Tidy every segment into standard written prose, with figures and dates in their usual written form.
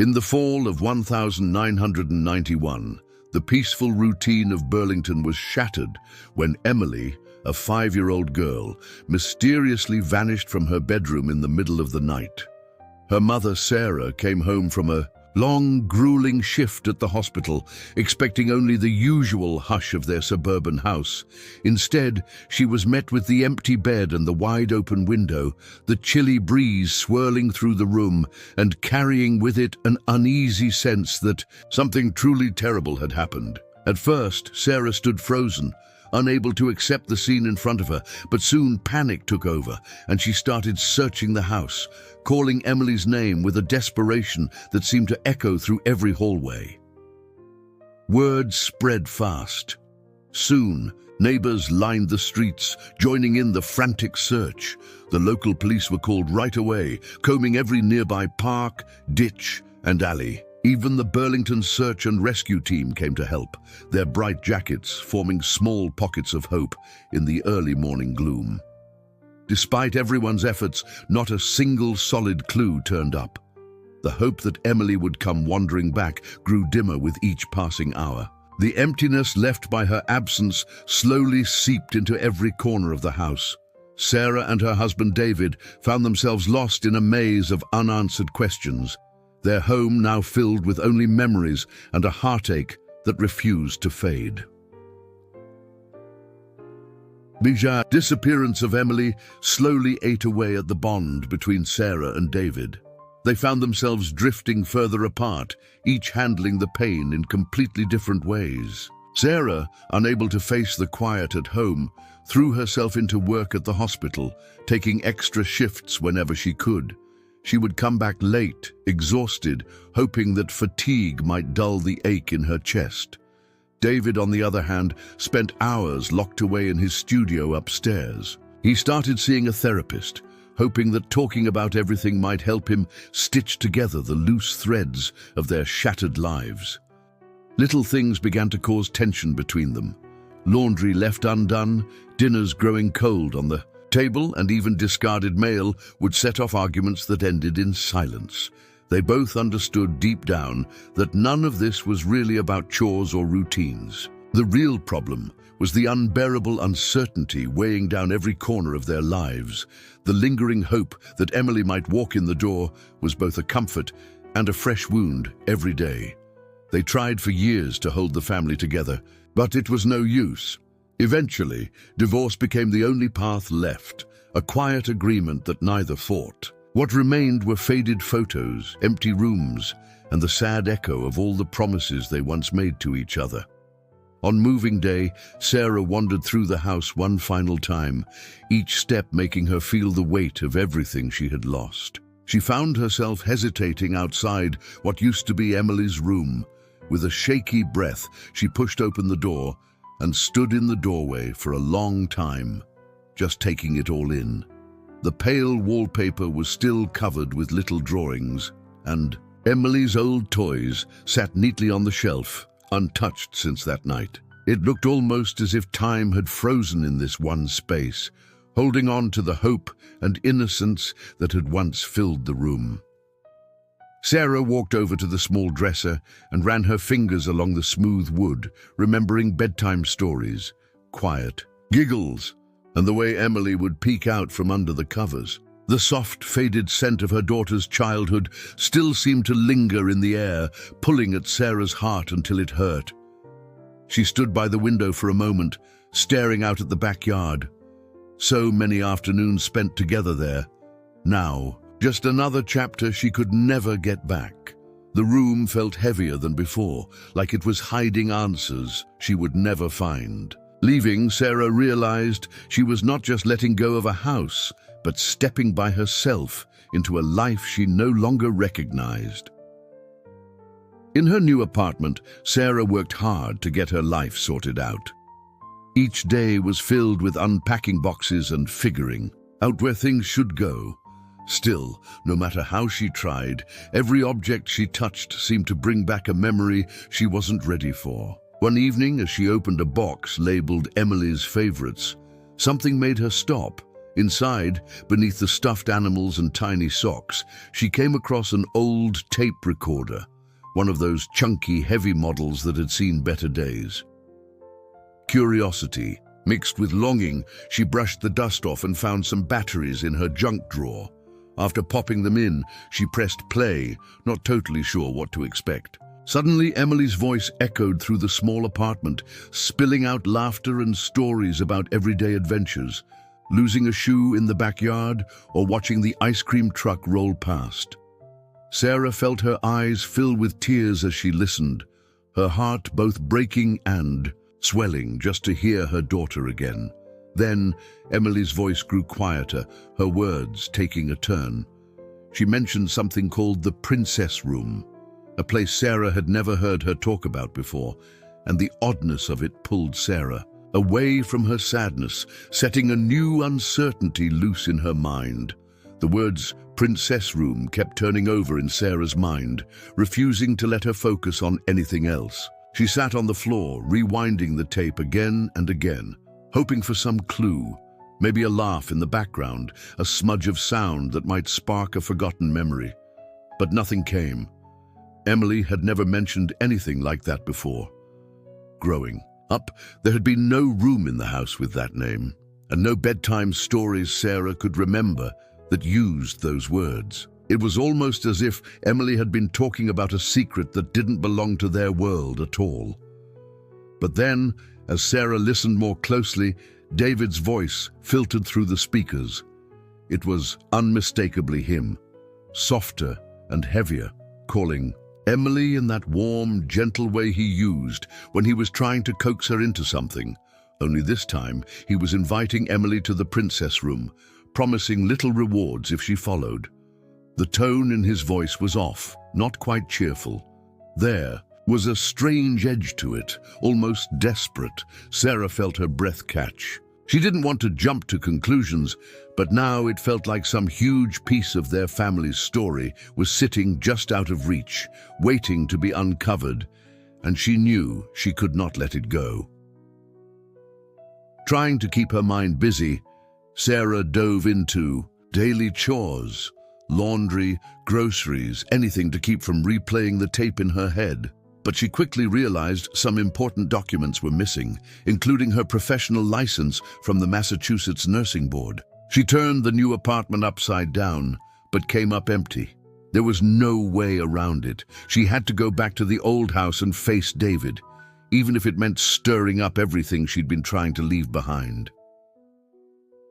In the fall of 1991, the peaceful routine of Burlington was shattered when Emily, a 5-year-old girl, mysteriously vanished from her bedroom in the middle of the night. Her mother, Sarah, came home from a long, grueling shift at the hospital, expecting only the usual hush of their suburban house. Instead, she was met with the empty bed and the wide-open window, the chilly breeze swirling through the room and carrying with it an uneasy sense that something truly terrible had happened. At first, Sarah stood frozen, unable to accept the scene in front of her, but soon panic took over and she started searching the house, calling Emily's name with a desperation that seemed to echo through every hallway. Word spread fast. Soon, neighbors lined the streets, joining in the frantic search. The local police were called right away, combing every nearby park, ditch, and alley. Even the Burlington Search and Rescue Team came to help, their bright jackets forming small pockets of hope in the early morning gloom. Despite everyone's efforts, not a single solid clue turned up. The hope that Emily would come wandering back grew dimmer with each passing hour. The emptiness left by her absence slowly seeped into every corner of the house. Sarah and her husband David found themselves lost in a maze of unanswered questions, their home now filled with only memories and a heartache that refused to fade. The disappearance of Emily slowly ate away at the bond between Sarah and David. They found themselves drifting further apart, each handling the pain in completely different ways. Sarah, unable to face the quiet at home, threw herself into work at the hospital, taking extra shifts whenever she could. She would come back late, exhausted, hoping that fatigue might dull the ache in her chest. David, on the other hand, spent hours locked away in his studio upstairs. He started seeing a therapist, hoping that talking about everything might help him stitch together the loose threads of their shattered lives. Little things began to cause tension between them. Laundry left undone, dinners growing cold on the table, and even discarded mail would set off arguments that ended in silence. They both understood deep down that none of this was really about chores or routines. The real problem was the unbearable uncertainty weighing down every corner of their lives. The lingering hope that Emily might walk in the door was both a comfort and a fresh wound every day. They tried for years to hold the family together, but it was no use. Eventually, divorce became the only path left, a quiet agreement that neither fought. What remained were faded photos, empty rooms, and the sad echo of all the promises they once made to each other. On moving day, Sarah wandered through the house one final time, each step making her feel the weight of everything she had lost. She found herself hesitating outside what used to be Emily's room. With a shaky breath, she pushed open the door and stood in the doorway for a long time, just taking it all in. The pale wallpaper was still covered with little drawings, and Emily's old toys sat neatly on the shelf, untouched since that night. It looked almost as if time had frozen in this one space, holding on to the hope and innocence that had once filled the room. Sarah walked over to the small dresser and ran her fingers along the smooth wood, remembering bedtime stories, quiet giggles, and the way Emily would peek out from under the covers. The soft, faded scent of her daughter's childhood still seemed to linger in the air, pulling at Sarah's heart until it hurt. She stood by the window for a moment, staring out at the backyard. So many afternoons spent together there. Now, just another chapter she could never get back. The room felt heavier than before, like it was hiding answers she would never find. Leaving, Sarah realized she was not just letting go of a house, but stepping by herself into a life she no longer recognized. In her new apartment, Sarah worked hard to get her life sorted out. Each day was filled with unpacking boxes and figuring out where things should go. Still, no matter how she tried, every object she touched seemed to bring back a memory she wasn't ready for. One evening, as she opened a box labeled Emily's favorites, something made her stop. Inside, beneath the stuffed animals and tiny socks, she came across an old tape recorder, one of those chunky, heavy models that had seen better days. Curiosity, mixed with longing, she brushed the dust off and found some batteries in her junk drawer. After popping them in, she pressed play, not totally sure what to expect. Suddenly, Emily's voice echoed through the small apartment, spilling out laughter and stories about everyday adventures, losing a shoe in the backyard or watching the ice cream truck roll past. Sarah felt her eyes fill with tears as she listened, her heart both breaking and swelling just to hear her daughter again. Then, Emily's voice grew quieter, her words taking a turn. She mentioned something called the Princess Room, a place Sarah had never heard her talk about before, and the oddness of it pulled Sarah away from her sadness, setting a new uncertainty loose in her mind. The words Princess Room kept turning over in Sarah's mind, refusing to let her focus on anything else. She sat on the floor, rewinding the tape again and again, hoping for some clue, maybe a laugh in the background, a smudge of sound that might spark a forgotten memory. But nothing came. Emily had never mentioned anything like that before. Growing up, there had been no room in the house with that name, and no bedtime stories Sarah could remember that used those words. It was almost as if Emily had been talking about a secret that didn't belong to their world at all. But then, as Sarah listened more closely, David's voice filtered through the speakers. It was unmistakably him, softer and heavier, calling Emily in that warm, gentle way he used when he was trying to coax her into something. Only this time, he was inviting Emily to the Princess Room, promising little rewards if she followed. The tone in his voice was off, not quite cheerful. There was a strange edge to it, almost desperate. Sarah felt her breath catch. She didn't want to jump to conclusions, but now it felt like some huge piece of their family's story was sitting just out of reach, waiting to be uncovered, and she knew she could not let it go. Trying to keep her mind busy, Sarah dove into daily chores, laundry, groceries, anything to keep from replaying the tape in her head. But she quickly realized some important documents were missing, including her professional license from the Massachusetts Nursing Board. She turned the new apartment upside down, but came up empty. There was no way around it. She had to go back to the old house and face David, even if it meant stirring up everything she'd been trying to leave behind.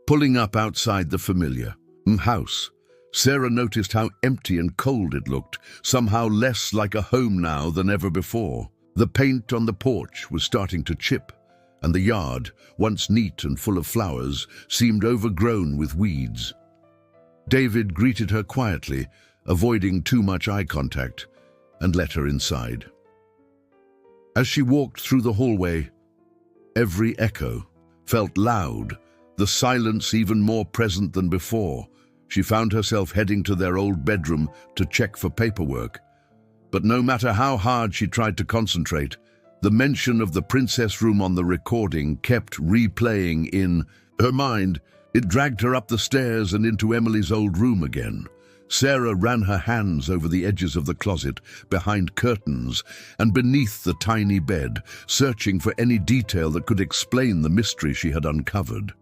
Pulling up outside the familiar house, Sarah noticed how empty and cold it looked, somehow less like a home now than ever before. The paint on the porch was starting to chip, and the yard, once neat and full of flowers, seemed overgrown with weeds. David greeted her quietly, avoiding too much eye contact, and let her inside. As she walked through the hallway, every echo felt loud, the silence even more present than before. She found herself heading to their old bedroom to check for paperwork. But no matter how hard she tried to concentrate, the mention of the Princess Room on the recording kept replaying in her mind. It dragged her up the stairs and into Emily's old room again. Sarah ran her hands over the edges of the closet, behind curtains, and beneath the tiny bed, searching for any detail that could explain the mystery she had uncovered.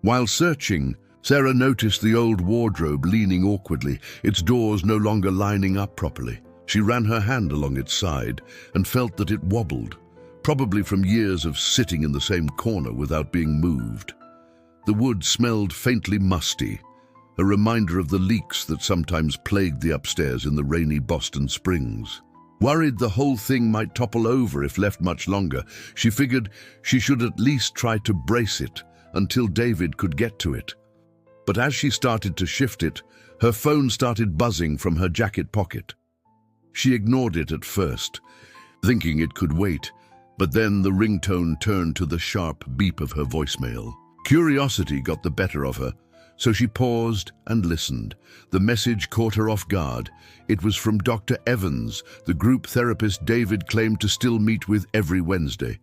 While searching, Sarah noticed the old wardrobe leaning awkwardly, its doors no longer lining up properly. She ran her hand along its side and felt that it wobbled, probably from years of sitting in the same corner without being moved. The wood smelled faintly musty, a reminder of the leaks that sometimes plagued the upstairs in the rainy Boston springs. Worried the whole thing might topple over if left much longer, she figured she should at least try to brace it until David could get to it. But as she started to shift it, her phone started buzzing from her jacket pocket. She ignored it at first, thinking it could wait, but then the ringtone turned to the sharp beep of her voicemail. Curiosity got the better of her, so she paused and listened. The message caught her off guard. It was from Dr. Evans, the group therapist David claimed to still meet with every Wednesday.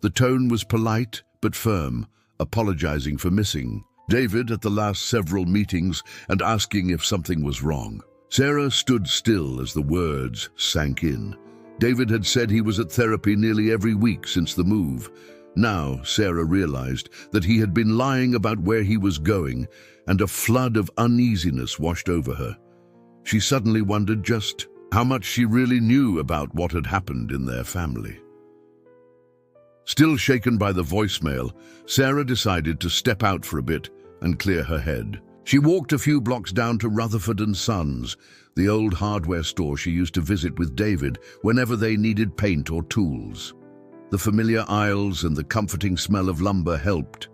The tone was polite but firm, apologizing for missing David at the last several meetings and asking if something was wrong. Sarah stood still as the words sank in. David had said he was at therapy nearly every week since the move. Now Sarah realized that he had been lying about where he was going, and a flood of uneasiness washed over her. She suddenly wondered just how much she really knew about what had happened in their family. Still shaken by the voicemail, Sarah decided to step out for a bit and clear her head. She walked a few blocks down to Rutherford and Sons, the old hardware store she used to visit with David whenever they needed paint or tools. The familiar aisles and the comforting smell of lumber helped,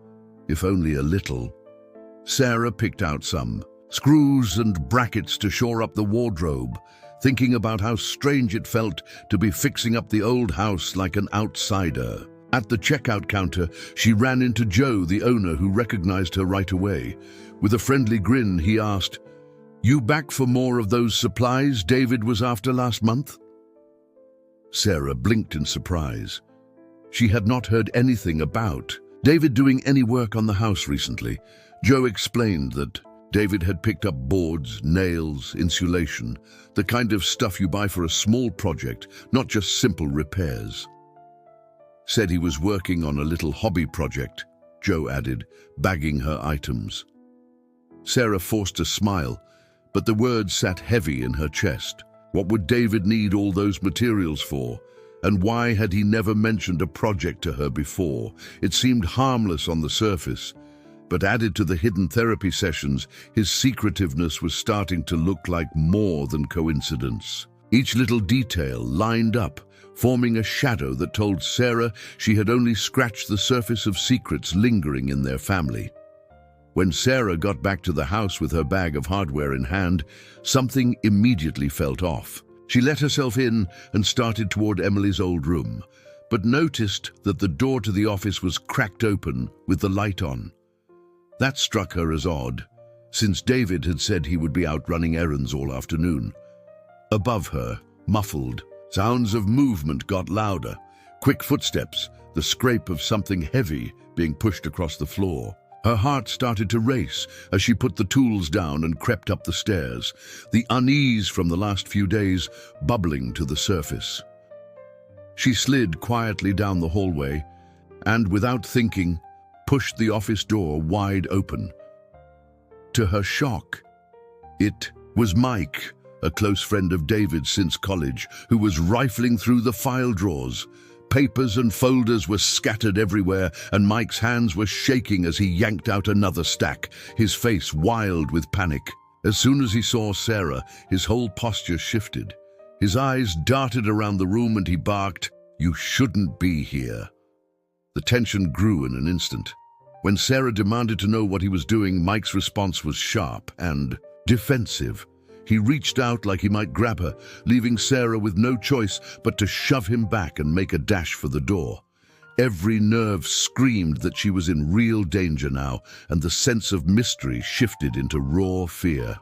if only a little. Sarah picked out some screws and brackets to shore up the wardrobe, thinking about how strange it felt to be fixing up the old house like an outsider. At the checkout counter, she ran into Joe, the owner, who recognized her right away. With a friendly grin, he asked, "You back for more of those supplies David was after last month?" Sarah blinked in surprise. She had not heard anything about David doing any work on the house recently. Joe explained that David had picked up boards, nails, insulation, the kind of stuff you buy for a small project, not just simple repairs. Said he was working on a little hobby project, Joe added, bagging her items. Sarah forced a smile, but the words sat heavy in her chest. What would David need all those materials for? And why had he never mentioned a project to her before? It seemed harmless on the surface, but added to the hidden therapy sessions, his secretiveness was starting to look like more than coincidence. Each little detail lined up, forming a shadow that told Sarah she had only scratched the surface of secrets lingering in their family. When Sarah got back to the house with her bag of hardware in hand, something immediately felt off. She let herself in and started toward Emily's old room, but noticed that the door to the office was cracked open with the light on. That struck her as odd, since David had said he would be out running errands all afternoon. Above her, muffled, sounds of movement got louder. Quick footsteps, the scrape of something heavy being pushed across the floor. Her heart started to race as she put the tools down and crept up the stairs, the unease from the last few days bubbling to the surface. She slid quietly down the hallway and, without thinking, pushed the office door wide open. To her shock, it was Mike, a close friend of David's since college, who was rifling through the file drawers. Papers and folders were scattered everywhere, and Mike's hands were shaking as he yanked out another stack, his face wild with panic. As soon as he saw Sarah, his whole posture shifted. His eyes darted around the room and he barked, "You shouldn't be here." The tension grew in an instant. When Sarah demanded to know what he was doing, Mike's response was sharp and defensive. He reached out like he might grab her, leaving Sarah with no choice but to shove him back and make a dash for the door. Every nerve screamed that she was in real danger now, and the sense of mystery shifted into raw fear.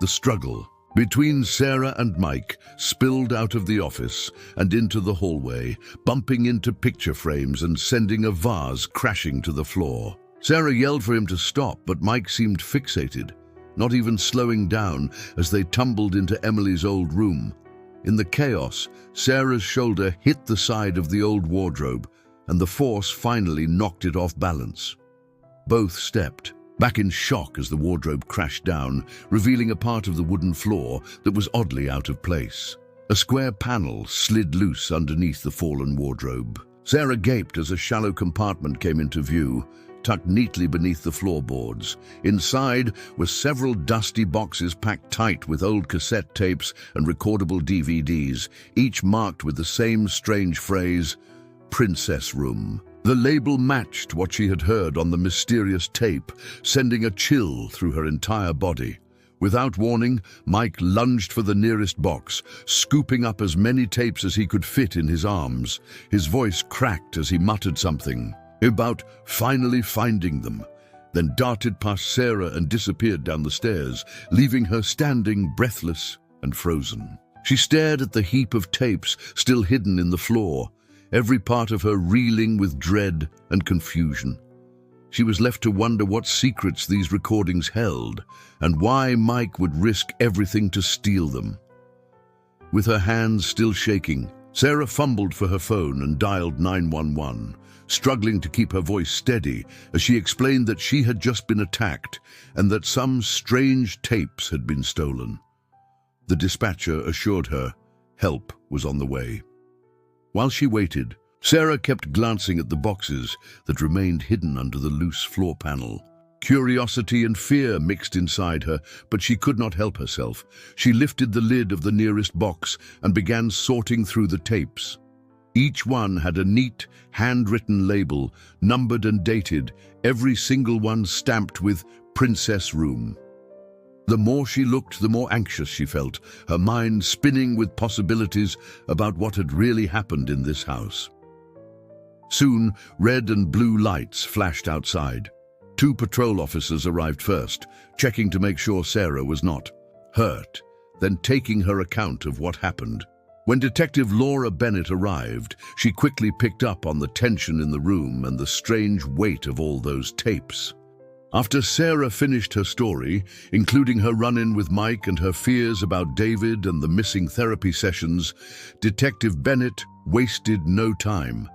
The struggle between Sarah and Mike spilled out of the office and into the hallway, bumping into picture frames and sending a vase crashing to the floor. Sarah yelled for him to stop, but Mike seemed fixated, not even slowing down as they tumbled into Emily's old room. In the chaos, Sarah's shoulder hit the side of the old wardrobe, and the force finally knocked it off balance. Both stepped back in shock as the wardrobe crashed down, revealing a part of the wooden floor that was oddly out of place. A square panel slid loose underneath the fallen wardrobe. Sarah gaped as a shallow compartment came into view, tucked neatly beneath the floorboards. Inside were several dusty boxes packed tight with old cassette tapes and recordable DVDs, each marked with the same strange phrase, "Princess Room." The label matched what she had heard on the mysterious tape, sending a chill through her entire body. Without warning, Mike lunged for the nearest box, scooping up as many tapes as he could fit in his arms. His voice cracked as he muttered something about finally finding them, then darted past Sarah and disappeared down the stairs, leaving her standing breathless and frozen. She stared at the heap of tapes still hidden in the floor, every part of her reeling with dread and confusion. She was left to wonder what secrets these recordings held and why Mike would risk everything to steal them. With her hands still shaking, Sarah fumbled for her phone and dialed 911, struggling to keep her voice steady as she explained that she had just been attacked and that some strange tapes had been stolen. The dispatcher assured her help was on the way. While she waited, Sarah kept glancing at the boxes that remained hidden under the loose floor panel. Curiosity and fear mixed inside her, but she could not help herself. She lifted the lid of the nearest box and began sorting through the tapes. Each one had a neat, handwritten label, numbered and dated, every single one stamped with Princess Room. The more she looked, the more anxious she felt, her mind spinning with possibilities about what had really happened in this house. Soon, red and blue lights flashed outside. 2 patrol officers arrived first, checking to make sure Sarah was not hurt, then taking her account of what happened. When Detective Laura Bennett arrived, she quickly picked up on the tension in the room and the strange weight of all those tapes. After Sarah finished her story, including her run-in with Mike and her fears about David and the missing therapy sessions, Detective Bennett wasted no time.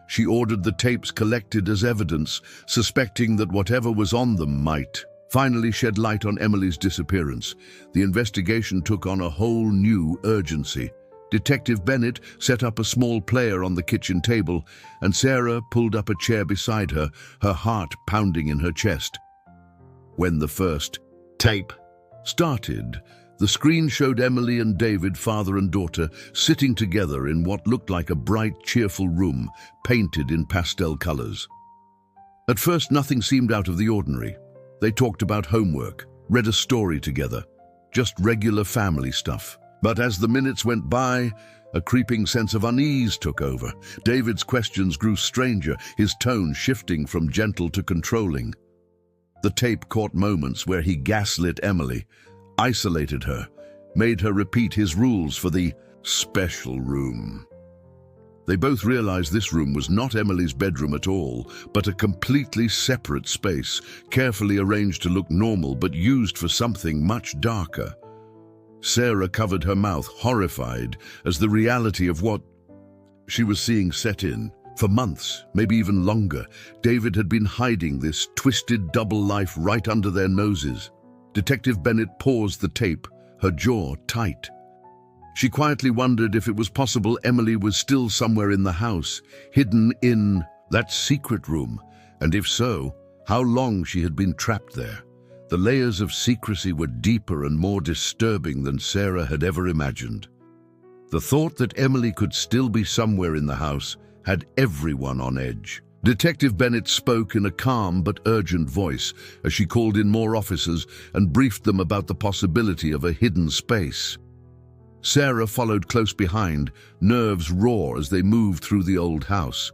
She ordered the tapes collected as evidence, suspecting that whatever was on them might finally shed light on Emily's disappearance. The investigation took on a whole new urgency. Detective Bennett set up a small player on the kitchen table, and Sarah pulled up a chair beside her, her heart pounding in her chest. When the first tape started, the screen showed Emily and David, father and daughter, sitting together in what looked like a bright, cheerful room, painted in pastel colors. At first, nothing seemed out of the ordinary. They talked about homework, read a story together, just regular family stuff. But as the minutes went by, a creeping sense of unease took over. David's questions grew stranger, his tone shifting from gentle to controlling. The tape caught moments where he gaslit Emily, isolated her, made her repeat his rules for the special room. They both realized this room was not Emily's bedroom at all, but a completely separate space, carefully arranged to look normal but used for something much darker. Sarah covered her mouth, horrified, as the reality of what she was seeing set in. For months, maybe even longer, David had been hiding this twisted double life right under their noses. Detective Bennett paused the tape, her jaw tight. She quietly wondered if it was possible Emily was still somewhere in the house, hidden in that secret room, and if so, how long she had been trapped there. The layers of secrecy were deeper and more disturbing than Sarah had ever imagined. The thought that Emily could still be somewhere in the house had everyone on edge. Detective Bennett spoke in a calm but urgent voice as she called in more officers and briefed them about the possibility of a hidden space. Sarah followed close behind, nerves raw as they moved through the old house.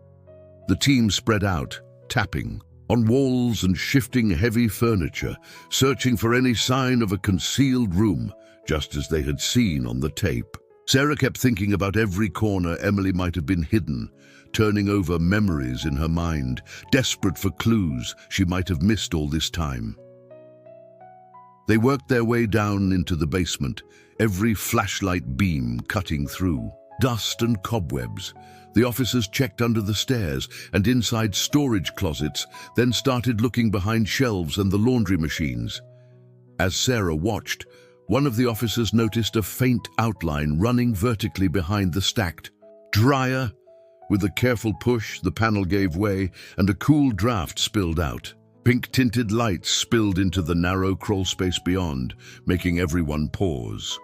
The team spread out, tapping on walls and shifting heavy furniture, searching for any sign of a concealed room, just as they had seen on the tape. Sarah kept thinking about every corner Emily might have been hidden, turning over memories in her mind, desperate for clues she might have missed all this time. They worked their way down into the basement, every flashlight beam cutting through. Dust and cobwebs. The officers checked under the stairs and inside storage closets, then started looking behind shelves and the laundry machines. As Sarah watched, one of the officers noticed a faint outline running vertically behind the stacked dryer. With a careful push, the panel gave way and a cool draft spilled out. Pink-tinted lights spilled into the narrow crawl space beyond, making everyone pause.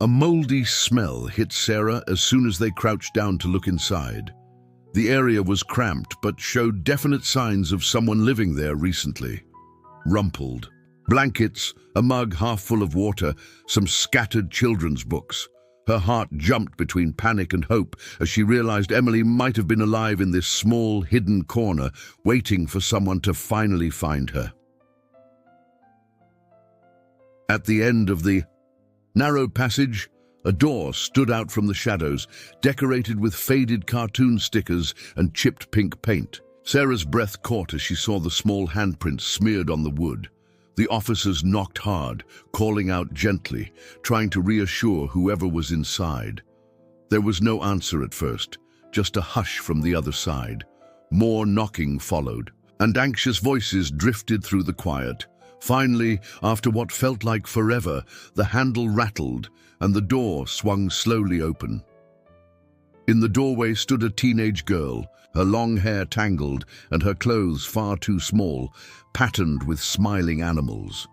A moldy smell hit Sarah as soon as they crouched down to look inside. The area was cramped but showed definite signs of someone living there recently. Rumpled. Blankets, a mug half full of water, some scattered children's books. Her heart jumped between panic and hope as she realized Emily might have been alive in this small, hidden corner, waiting for someone to finally find her. At the end of the narrow passage, A door stood out from the shadows, decorated with faded cartoon stickers and chipped pink paint. Sarah's breath caught as she saw the small handprints smeared on the wood. The officers knocked hard, calling out gently, trying to reassure whoever was inside. There was no answer at first, just a hush from the other side. More knocking followed, and anxious voices drifted through the quiet. Finally, after what felt like forever, the handle rattled and the door swung slowly open. In the doorway stood a teenage girl, her long hair tangled and her clothes far too small, patterned with smiling animals.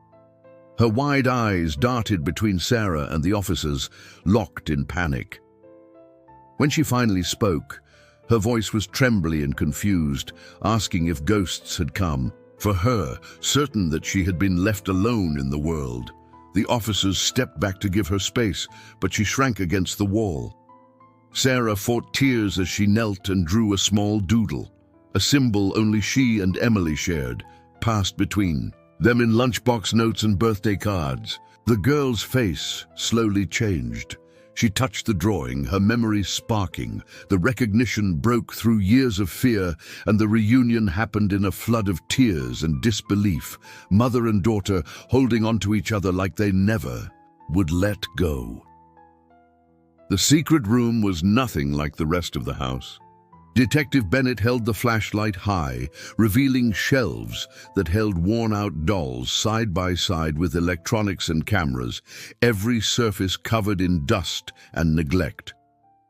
Her wide eyes darted between Sarah and the officers, locked in panic. When she finally spoke, her voice was trembly and confused, asking if ghosts had come. For her, certain that she had been left alone in the world. The officers stepped back to give her space, but she shrank against the wall. Sarah fought tears as she knelt and drew a small doodle, a symbol only she and Emily shared, passed between them in lunchbox notes and birthday cards. The girl's face slowly changed. She touched the drawing, her memory sparking. The recognition broke through years of fear, and the reunion happened in a flood of tears and disbelief, mother and daughter holding onto each other like they never would let go. The secret room was nothing like the rest of the house. Detective Bennett held the flashlight high, revealing shelves that held worn-out dolls side by side with electronics and cameras, every surface covered in dust and neglect.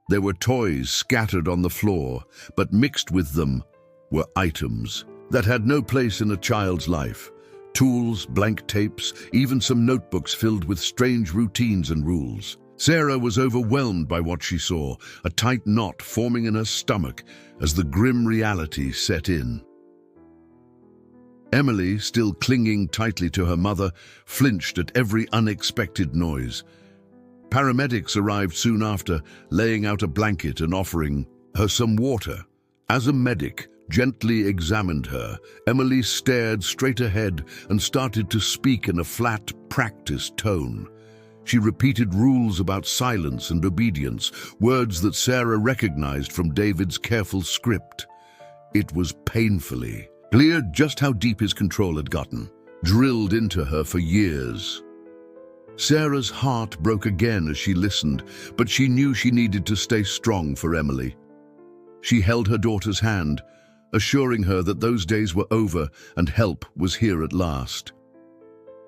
There were toys scattered on the floor, but mixed with them were items that had no place in a child's life. Tools, blank tapes, even some notebooks filled with strange routines and rules. Sarah was overwhelmed by what she saw, a tight knot forming in her stomach as the grim reality set in. Emily, still clinging tightly to her mother, flinched at every unexpected noise. Paramedics arrived soon after, laying out a blanket and offering her some water. As a medic gently examined her, Emily stared straight ahead and started to speak in a flat, practiced tone. She repeated rules about silence and obedience, words that Sarah recognized from David's careful script. It was painfully clear just how deep his control had gotten, drilled into her for years. Sarah's heart broke again as she listened, but she knew she needed to stay strong for Emily. She held her daughter's hand, assuring her that those days were over and help was here at last.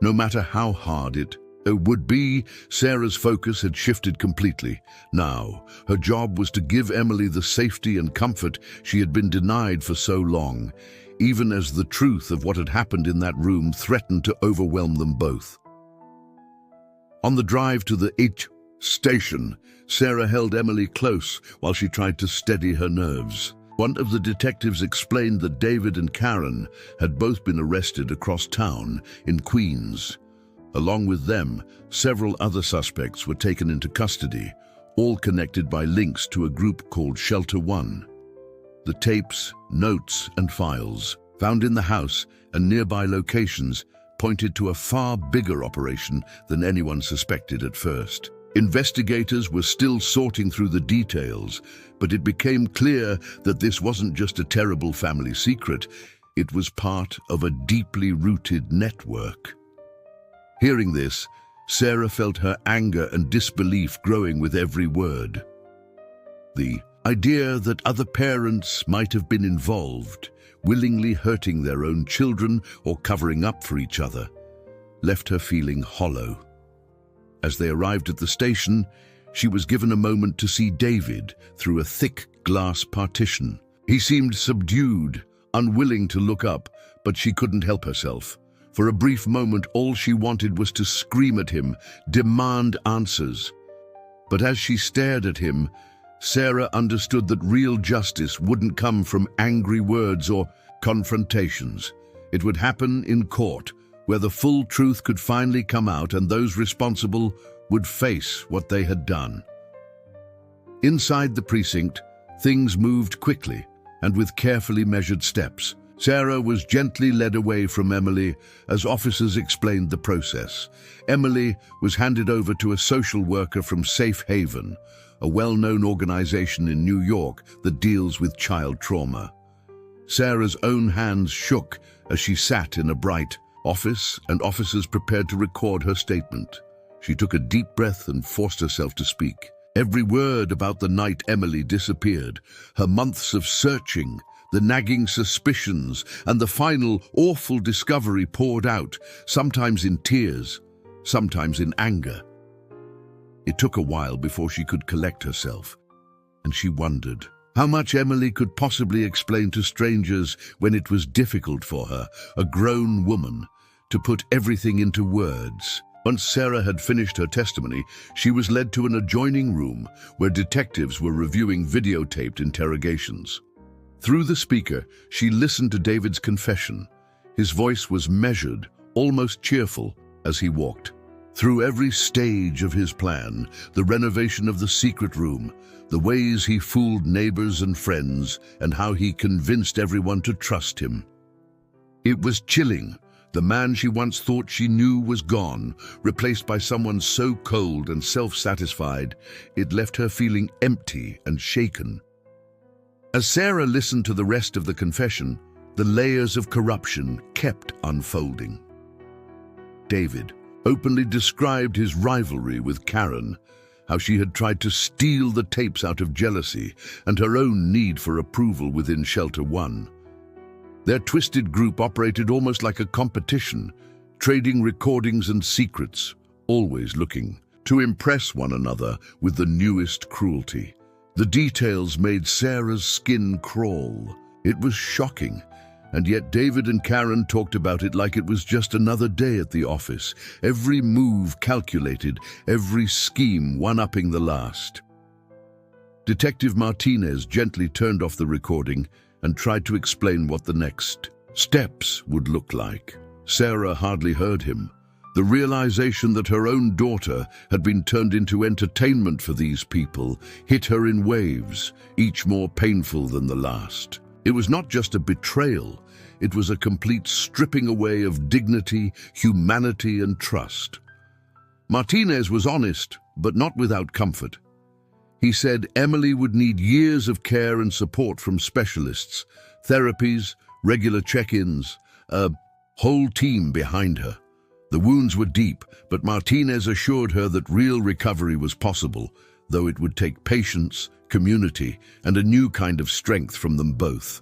No matter how hard it would be, Sarah's focus had shifted completely. Now, her job was to give Emily the safety and comfort she had been denied for so long, even as the truth of what had happened in that room threatened to overwhelm them both. On the drive to the H station, Sarah held Emily close while she tried to steady her nerves. One of the detectives explained that David and Karen had both been arrested across town in Queens. Along with them, several other suspects were taken into custody, all connected by links to a group called Shelter One. The tapes, notes, and files found in the house and nearby locations pointed to a far bigger operation than anyone suspected at first. Investigators were still sorting through the details, but it became clear that this wasn't just a terrible family secret, it was part of a deeply rooted network. Hearing this, Sarah felt her anger and disbelief growing with every word. The idea that other parents might have been involved, willingly hurting their own children or covering up for each other, left her feeling hollow. As they arrived at the station, she was given a moment to see David through a thick glass partition. He seemed subdued, unwilling to look up, but she couldn't help herself. For a brief moment, all she wanted was to scream at him, demand answers. But as she stared at him, Sarah understood that real justice wouldn't come from angry words or confrontations. It would happen in court, where the full truth could finally come out and those responsible would face what they had done. Inside the precinct, things moved quickly and with carefully measured steps. Sarah was gently led away from Emily as officers explained the process. Emily was handed over to a social worker from Safe Haven, a well-known organization in New York that deals with child trauma. Sarah's own hands shook as she sat in a bright office, and officers prepared to record her statement. She took a deep breath and forced herself to speak. Every word about the night Emily disappeared, her months of searching, the nagging suspicions, and the final awful discovery poured out, sometimes in tears, sometimes in anger. It took a while before she could collect herself, and she wondered how much Emily could possibly explain to strangers when it was difficult for her, a grown woman, to put everything into words. Once Sarah had finished her testimony, she was led to an adjoining room where detectives were reviewing videotaped interrogations. Through the speaker, she listened to David's confession. His voice was measured, almost cheerful, as he walked through every stage of his plan, the renovation of the secret room, the ways he fooled neighbors and friends, and how he convinced everyone to trust him. It was chilling. The man she once thought she knew was gone, replaced by someone so cold and self-satisfied, it left her feeling empty and shaken. As Sarah listened to the rest of the confession, the layers of corruption kept unfolding. David openly described his rivalry with Karen, how she had tried to steal the tapes out of jealousy and her own need for approval within Shelter One. Their twisted group operated almost like a competition, trading recordings and secrets, always looking to impress one another with the newest cruelty. The details made Sarah's skin crawl. It was shocking, and yet David and Karen talked about it like it was just another day at the office, every move calculated, every scheme one-upping the last. Detective Martinez gently turned off the recording and tried to explain what the next steps would look like. Sarah hardly heard him. The realization that her own daughter had been turned into entertainment for these people hit her in waves, each more painful than the last. It was not just a betrayal, it was a complete stripping away of dignity, humanity, and trust. Martinez was honest, but not without comfort. He said Emily would need years of care and support from specialists, therapies, regular check-ins, a whole team behind her. The wounds were deep, but Martinez assured her that real recovery was possible, though it would take patience, community, and a new kind of strength from them both.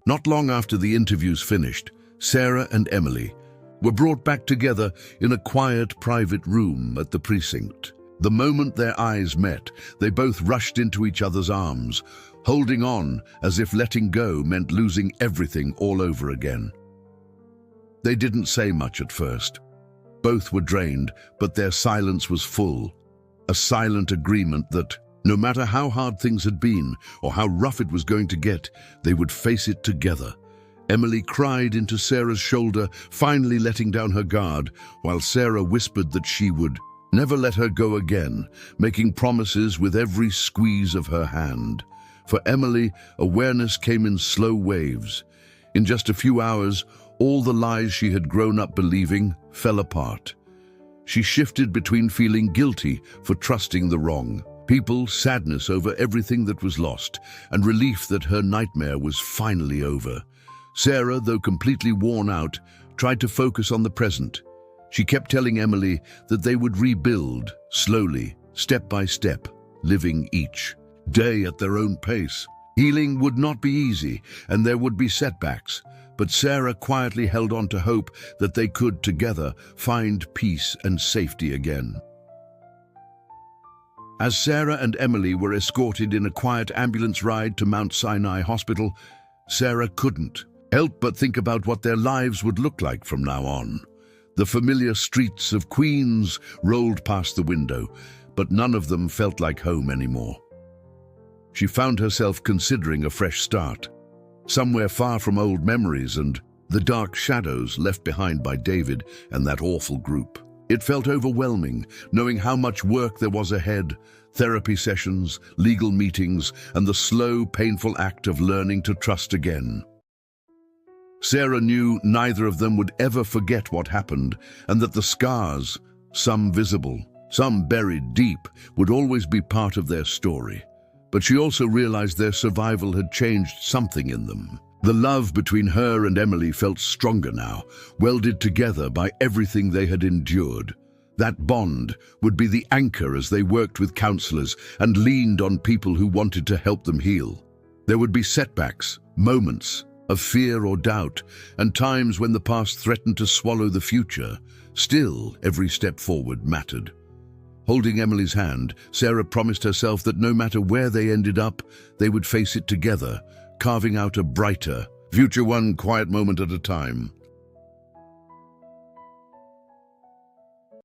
Not long after the interviews finished, Sarah and Emily were brought back together in a quiet, private room at the precinct. The moment their eyes met, they both rushed into each other's arms, holding on as if letting go meant losing everything all over again. They didn't say much at first. Both were drained, but their silence was full, a silent agreement that, no matter how hard things had been or how rough it was going to get, they would face it together. Emily cried into Sarah's shoulder, finally letting down her guard, while Sarah whispered that she would never let her go again, making promises with every squeeze of her hand. For Emily, awareness came in slow waves. In just a few hours, all the lies she had grown up believing fell apart. She shifted between feeling guilty for trusting the wrong people, sadness over everything that was lost, and relief that her nightmare was finally over. Sarah, though completely worn out, tried to focus on the present. She kept telling Emily that they would rebuild, slowly, step by step, living each day at their own pace. Healing would not be easy, and there would be setbacks, but Sarah quietly held on to hope that they could, together, find peace and safety again. As Sarah and Emily were escorted in a quiet ambulance ride to Mount Sinai Hospital, Sarah couldn't help but think about what their lives would look like from now on. The familiar streets of Queens rolled past the window, but none of them felt like home anymore. She found herself considering a fresh start, somewhere far from old memories and the dark shadows left behind by David and that awful group. It felt overwhelming, knowing how much work there was ahead, therapy sessions, legal meetings, and the slow, painful act of learning to trust again. Sarah knew neither of them would ever forget what happened, and that the scars, some visible, some buried deep, would always be part of their story. But she also realized their survival had changed something in them. The love between her and Emily felt stronger now, welded together by everything they had endured. That bond would be the anchor as they worked with counselors and leaned on people who wanted to help them heal. There would be setbacks, moments of fear or doubt, and times when the past threatened to swallow the future. Still, every step forward mattered. Holding Emily's hand, Sarah promised herself that no matter where they ended up, they would face it together, carving out a brighter future, one quiet moment at a time.